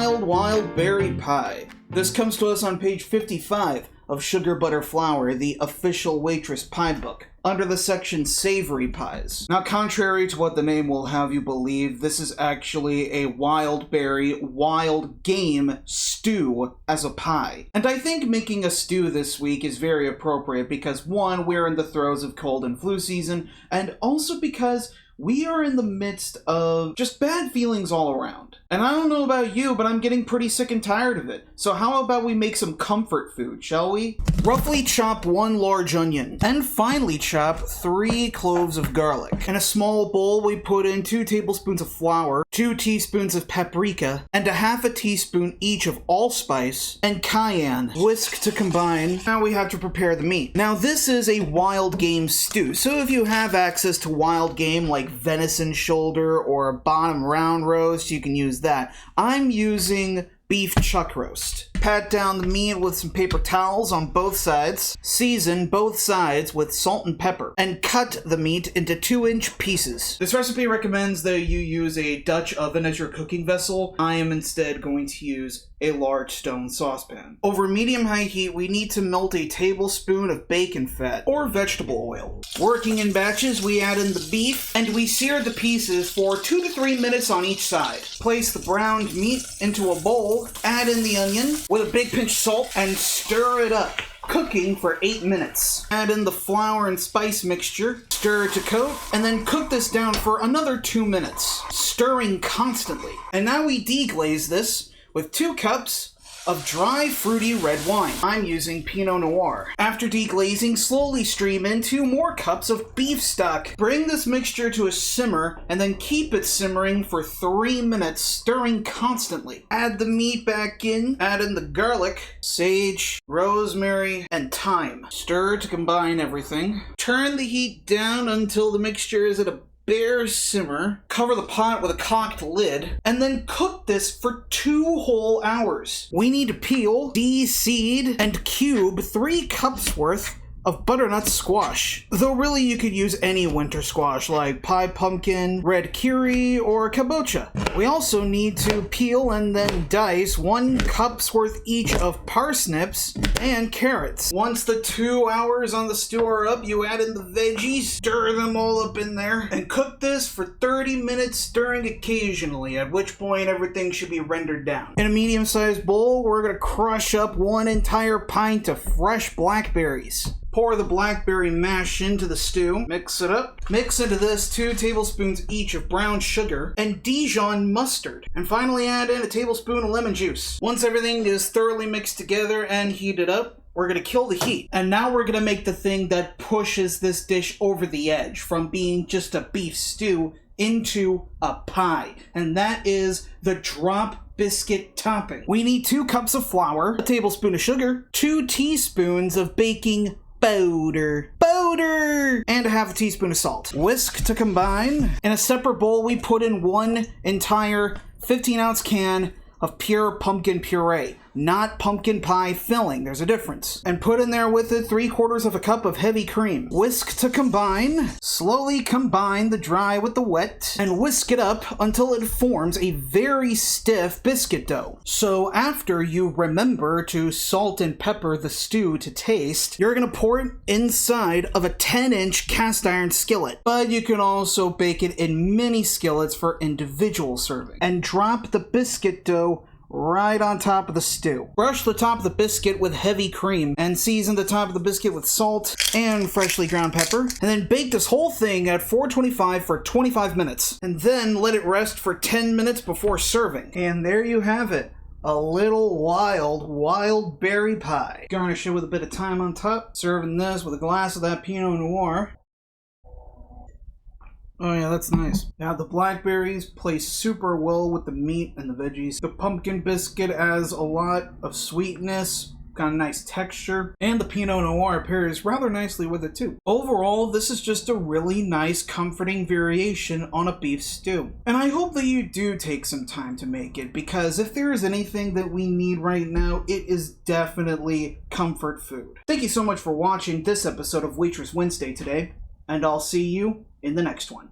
Wild Berry Pie. This comes to us on page 55 of Sugar Butter Flour, the official Waitress pie book, under the section Savory Pies. Now, contrary to what the name will have you believe, this is actually a wild berry, wild game stew as a pie. And I think making a stew this week is very appropriate because, one, we're in the throes of cold and flu season, and also because we are in the midst of just bad feelings all around. And I don't know about you, but I'm getting pretty sick and tired of it. So how about we make some comfort food, shall we? Roughly chop 1 large onion, and finely chop 3 cloves of garlic. In a small bowl, we put in 2 tablespoons of flour, 2 teaspoons of paprika, and a half a teaspoon each of allspice and cayenne. Whisk to combine. Now we have to prepare the meat. Now this is a wild game stew, so if you have access to wild game like venison shoulder or bottom round roast, you can use that. I'm using beef chuck roast. Pat down the meat with some paper towels on both sides. Season both sides with salt and pepper. And cut the meat into 2-inch pieces. This recipe recommends that you use a Dutch oven as your cooking vessel. I am instead going to use a large stone saucepan. Over medium-high heat, we need to melt a tablespoon of bacon fat or vegetable oil. Working in batches, we add in the beef and we sear the pieces for 2 to 3 minutes on each side. Place the browned meat into a bowl, add in the onion with a big pinch of salt, and stir it up, cooking for 8 minutes. Add in the flour and spice mixture, stir to coat, and then cook this down for another 2 minutes, stirring constantly. And now we deglaze this with 2 cups of dry, fruity red wine. I'm using Pinot Noir. After deglazing, slowly stream in 2 more cups of beef stock. Bring this mixture to a simmer and then keep it simmering for 3 minutes, stirring constantly. Add the meat back in, add in the garlic, sage, rosemary, and thyme. Stir to combine everything. Turn the heat down until the mixture is at a bare simmer. Cover the pot with a cocked lid, and then cook this for 2 whole hours. We need to peel, de-seed, and cube 3 cups worth of butternut squash. Though really you could use any winter squash like pie pumpkin, red curry, or kabocha. We also need to peel and then dice 1 cup's worth each of parsnips and carrots. Once the 2 hours on the stew are up, you add in the veggies, stir them all up in there, and cook this for 30 minutes, stirring occasionally, at which point everything should be rendered down. In a medium-sized bowl, we're gonna crush up 1 entire pint of fresh blackberries. Pour the blackberry mash into the stew, mix it up. Mix into this 2 tablespoons each of brown sugar and Dijon mustard. And finally add in a tablespoon of lemon juice. Once everything is thoroughly mixed together and heated up, we're gonna kill the heat. And now we're gonna make the thing that pushes this dish over the edge from being just a beef stew into a pie. And that is the drop biscuit topping. We need 2 cups of flour, a tablespoon of sugar, 2 teaspoons of baking powder, and a half a teaspoon of salt. Whisk to combine. In a separate bowl, we put in 1 entire 15-ounce can of pure pumpkin puree, not pumpkin pie filling. There's a difference. And put in there with it 3/4 of a cup of heavy cream. Whisk to combine. Slowly combine the dry with the wet and whisk it up until it forms a very stiff biscuit dough. So after you remember to salt and pepper the stew to taste, you're gonna pour it inside of a 10-inch cast iron skillet. But you can also bake it in mini skillets for individual serving. And drop the biscuit dough right on top of the stew. Brush the top of the biscuit with heavy cream and season the top of the biscuit with salt and freshly ground pepper. And then bake this whole thing at 425 for 25 minutes. And then let it rest for 10 minutes before serving. And there you have it. A little wild berry pie. Garnish it with a bit of thyme on top. Serving this with a glass of that Pinot Noir. Oh yeah, that's nice. Now the blackberries play super well with the meat and the veggies. The pumpkin biscuit adds a lot of sweetness, got a nice texture, and the Pinot Noir pairs rather nicely with it too. Overall, this is just a really nice, comforting variation on a beef stew. And I hope that you do take some time to make it, because if there is anything that we need right now, it is definitely comfort food. Thank you so much for watching this episode of Waitress Wednesday today, and I'll see you in the next one.